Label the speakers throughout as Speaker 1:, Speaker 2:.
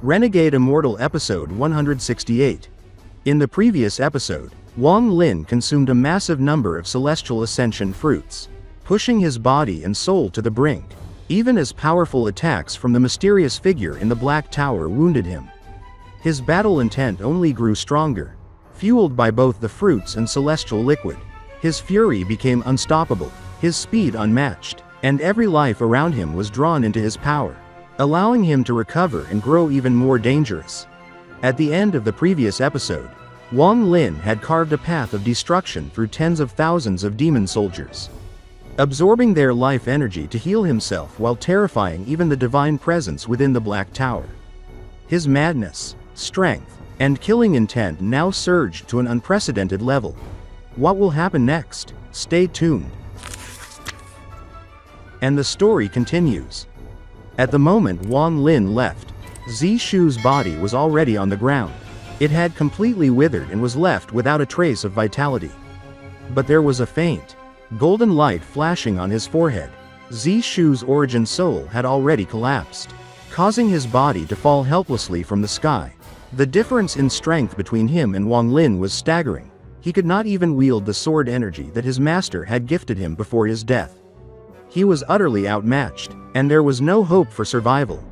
Speaker 1: Renegade Immortal Episode 168. In the previous episode, Wang Lin consumed a massive number of Celestial Ascension Fruits, pushing his body and soul to the brink, even as powerful attacks from the mysterious figure in the Black Tower wounded him. His battle intent only grew stronger, fueled by both the fruits and celestial liquid. His fury became unstoppable, his speed unmatched, and every life around him was drawn into his power, allowing him to recover and grow even more dangerous. At the end of the previous episode, Wang Lin had carved a path of destruction through tens of thousands of demon soldiers, absorbing their life energy to heal himself while terrifying even the divine presence within the Black Tower. His madness, strength, and killing intent now surged to an unprecedented level. What will happen next? Stay tuned. And the story continues. At the moment Wang Lin left, Zishu's body was already on the ground. It had completely withered and was left without a trace of vitality. But there was a faint, golden light flashing on his forehead. Zishu's origin soul had already collapsed, causing his body to fall helplessly from the sky. The difference in strength between him and Wang Lin was staggering. He could not even wield the sword energy that his master had gifted him before his death. He was utterly outmatched, and there was no hope for survival.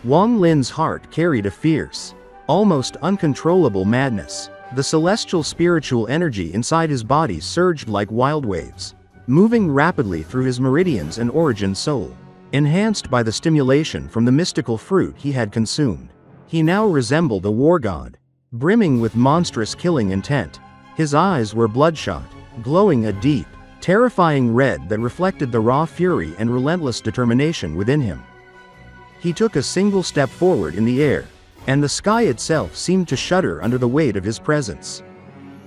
Speaker 1: Wang Lin's heart carried a fierce, almost uncontrollable madness. The celestial spiritual energy inside his body surged like wild waves, moving rapidly through his meridians and origin soul. Enhanced by the stimulation from the mystical fruit he had consumed, he now resembled a war god, brimming with monstrous killing intent. His eyes were bloodshot, glowing a deep, terrifying red that reflected the raw fury and relentless determination within him. He took a single step forward in the air, and the sky itself seemed to shudder under the weight of his presence.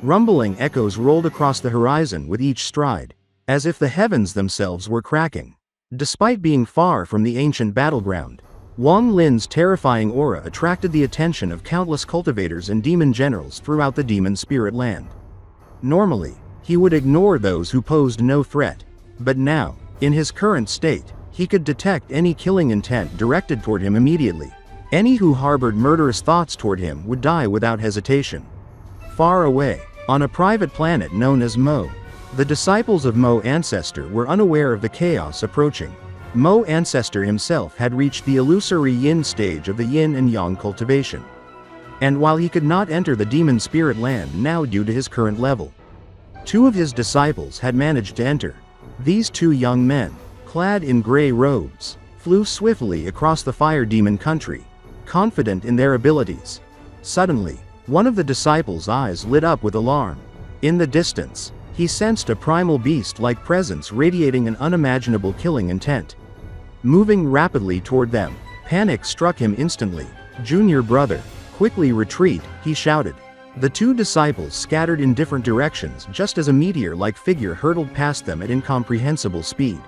Speaker 1: Rumbling echoes rolled across the horizon with each stride, as if the heavens themselves were cracking. Despite being far from the ancient battleground, Wang Lin's terrifying aura attracted the attention of countless cultivators and demon generals throughout the demon spirit land. Normally, he would ignore those who posed no threat, but now, in his current state, he could detect any killing intent directed toward him immediately. Any who harbored murderous thoughts toward him would die without hesitation. Far away, on a private planet known as Mo, the disciples of Mo Ancestor were unaware of the chaos approaching. Mo Ancestor himself had reached the illusory yin stage of the yin and yang cultivation. And while he could not enter the demon spirit land now due to his current level, two of his disciples had managed to enter. These two young men, clad in gray robes, flew swiftly across the fire demon country, confident in their abilities. Suddenly, one of the disciples' eyes lit up with alarm. In the distance, he sensed a primal beast-like presence radiating an unimaginable killing intent. Moving rapidly toward them, panic struck him instantly. "Junior brother, quickly retreat," he shouted. The two disciples scattered in different directions just as a meteor-like figure hurtled past them at incomprehensible speed.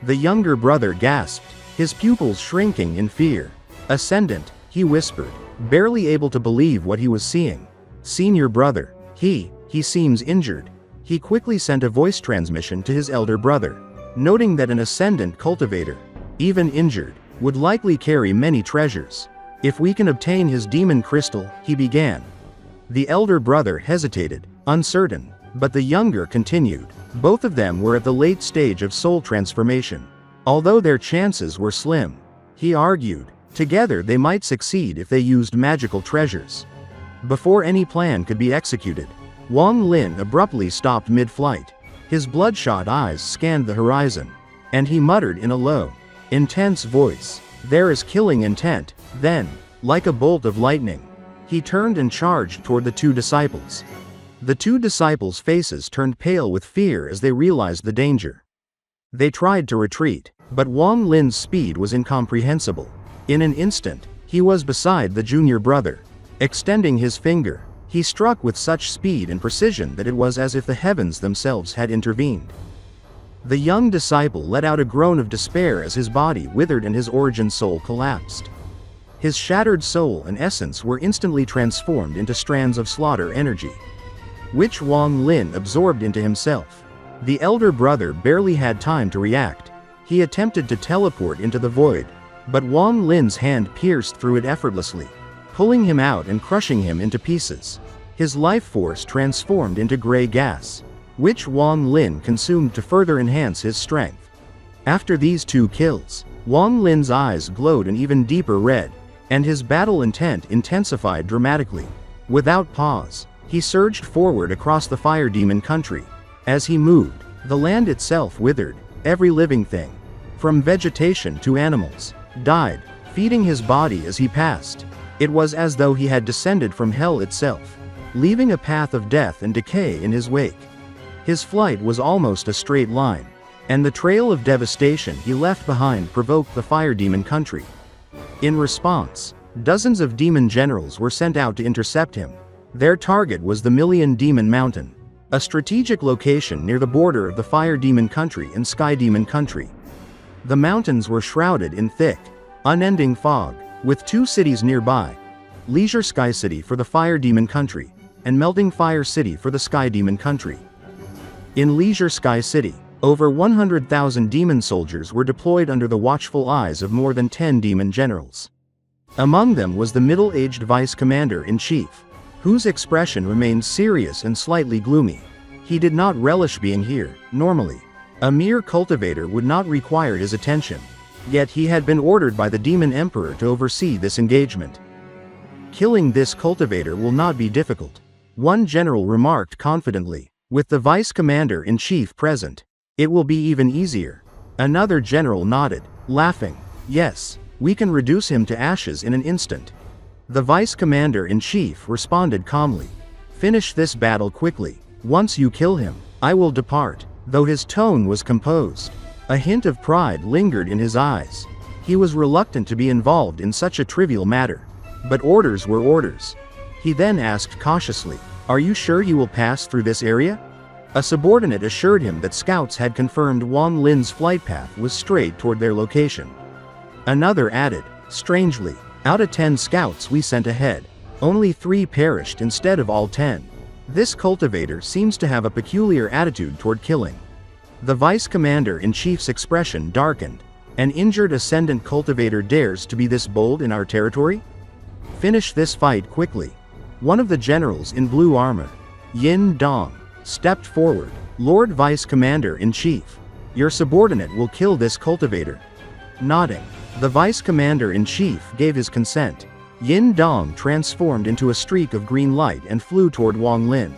Speaker 1: The younger brother gasped, his pupils shrinking in fear. "Ascendant," he whispered, barely able to believe what he was seeing. "Senior brother, he seems injured." He quickly sent a voice transmission to his elder brother, noting that an ascendant cultivator, even injured, would likely carry many treasures. "If we can obtain his demon crystal," he began. The elder brother hesitated, uncertain, but the younger continued. Both of them were at the late stage of soul transformation. Although their chances were slim, he argued, together they might succeed if they used magical treasures. Before any plan could be executed, Wang Lin abruptly stopped mid-flight. His bloodshot eyes scanned the horizon, and he muttered in a low, intense voice, "There is killing intent." Then, like a bolt of lightning, he turned and charged toward the two disciples. The two disciples' faces turned pale with fear as they realized the danger. They tried to retreat, but Wang Lin's speed was incomprehensible. In an instant, he was beside the junior brother. Extending his finger, he struck with such speed and precision that it was as if the heavens themselves had intervened. The young disciple let out a groan of despair as his body withered and his origin soul collapsed. His shattered soul and essence were instantly transformed into strands of slaughter energy, which Wang Lin absorbed into himself. The elder brother barely had time to react. He attempted to teleport into the void, But Wang Lin's hand pierced through it effortlessly, pulling him out and crushing him into pieces. His life force transformed into gray gas, which Wang Lin consumed to further enhance his strength. After these 2 kills, Wang Lin's eyes glowed an even deeper red, and his battle intent intensified dramatically. Without pause, he surged forward across the fire demon country. As he moved, the land itself withered. Every living thing, from vegetation to animals, died, feeding his body as he passed. It was as though he had descended from hell itself, leaving a path of death and decay in his wake. His flight was almost a straight line, and the trail of devastation he left behind provoked the fire demon country. In response, dozens of demon generals were sent out to intercept him. Their target was the Million Demon Mountain, a strategic location near the border of the fire demon country and sky demon country. The mountains were shrouded in thick, unending fog, with 2 cities nearby: Leisure Sky City for the fire demon country, and Melting Fire City for the sky demon country. In Leisure Sky City, over 100,000 demon soldiers were deployed under the watchful eyes of more than 10 demon generals. Among them was the middle-aged vice commander-in-chief, whose expression remained serious and slightly gloomy. He did not relish being here. Normally, a mere cultivator would not require his attention, yet he had been ordered by the demon emperor to oversee this engagement. Killing this cultivator will not be difficult, one general remarked confidently. With the vice commander-in-chief present, it will be even easier. Another general nodded, laughing. Yes, we can reduce him to ashes in an instant. The vice commander-in-chief responded calmly. Finish this battle quickly. Once you kill him, I will depart. Though his tone was composed, a hint of pride lingered in his eyes. He was reluctant to be involved in such a trivial matter. But orders were orders. He then asked cautiously, "Are you sure you will pass through this area?" A subordinate assured him that scouts had confirmed Wang Lin's flight path was straight toward their location. Another added, "Strangely, out of 10 scouts we sent ahead, only 3 perished instead of all 10. This cultivator seems to have a peculiar attitude toward killing." The vice commander-in-chief's expression darkened. An injured ascendant cultivator dares to be this bold in our territory? Finish this fight quickly. One of the generals in blue armor, Yin Dong, stepped forward. Lord Vice Commander-in-Chief, your subordinate will kill this cultivator. Nodding, the Vice Commander-in-Chief gave his consent. Yin Dong transformed into a streak of green light and flew toward Wang Lin.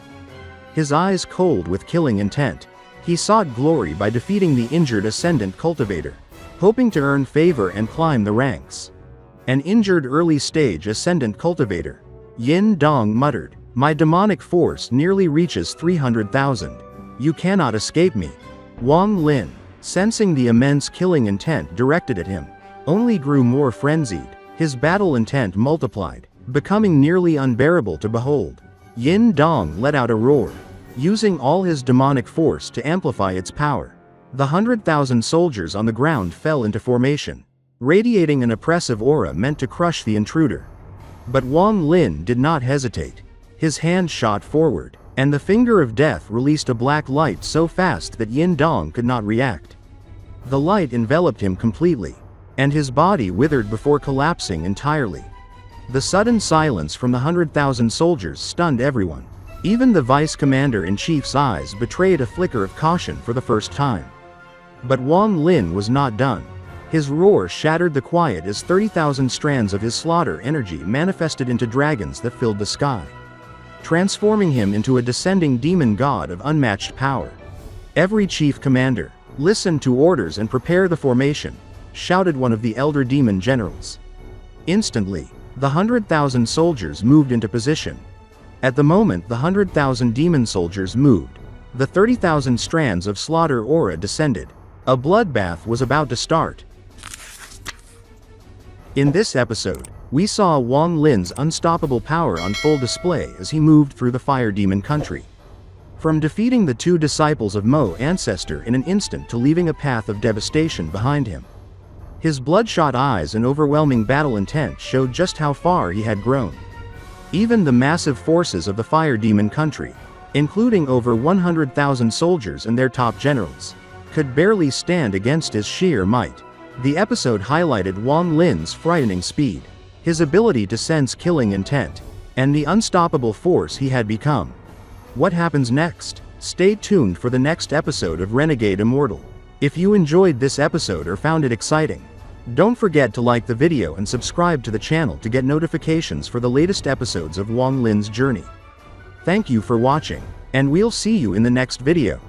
Speaker 1: His eyes cold with killing intent, he sought glory by defeating the injured ascendant cultivator, hoping to earn favor and climb the ranks. An injured early-stage ascendant cultivator, Yin Dong muttered, "My demonic force nearly reaches 300,000. You cannot escape me." Wang Lin, sensing the immense killing intent directed at him, only grew more frenzied. His battle intent multiplied, becoming nearly unbearable to behold. Yin Dong let out a roar, using all his demonic force to amplify its power. The 100,000 soldiers on the ground fell into formation, radiating an oppressive aura meant to crush the intruder. But Wang Lin did not hesitate. His hand shot forward, and the finger of death released a black light so fast that Yin Dong could not react. The light enveloped him completely, and his body withered before collapsing entirely. The sudden silence from the 100,000 soldiers stunned everyone. Even the vice commander-in-chief's eyes betrayed a flicker of caution for the first time. But Wang Lin was not done. His roar shattered the quiet as 30,000 strands of his slaughter energy manifested into dragons that filled the sky, transforming him into a descending demon god of unmatched power. "Every chief commander, listen to orders and prepare the formation," shouted one of the elder demon generals. Instantly, the 100,000 soldiers moved into position. At the moment the 100,000 demon soldiers moved, the 30,000 strands of slaughter aura descended. A bloodbath was about to start. In this episode, we saw Wang Lin's unstoppable power on full display as he moved through the fire demon country. From defeating the 2 disciples of Mo Ancestor in an instant to leaving a path of devastation behind him. His bloodshot eyes and overwhelming battle intent showed just how far he had grown. Even the massive forces of the fire demon country, including over 100,000 soldiers and their top generals, could barely stand against his sheer might. The episode highlighted Wang Lin's frightening speed, his ability to sense killing intent, and the unstoppable force he had become. What happens next? Stay tuned for the next episode of Renegade Immortal. If you enjoyed this episode or found it exciting, don't forget to like the video and subscribe to the channel to get notifications for the latest episodes of Wang Lin's journey. Thank you for watching, and we'll see you in the next video.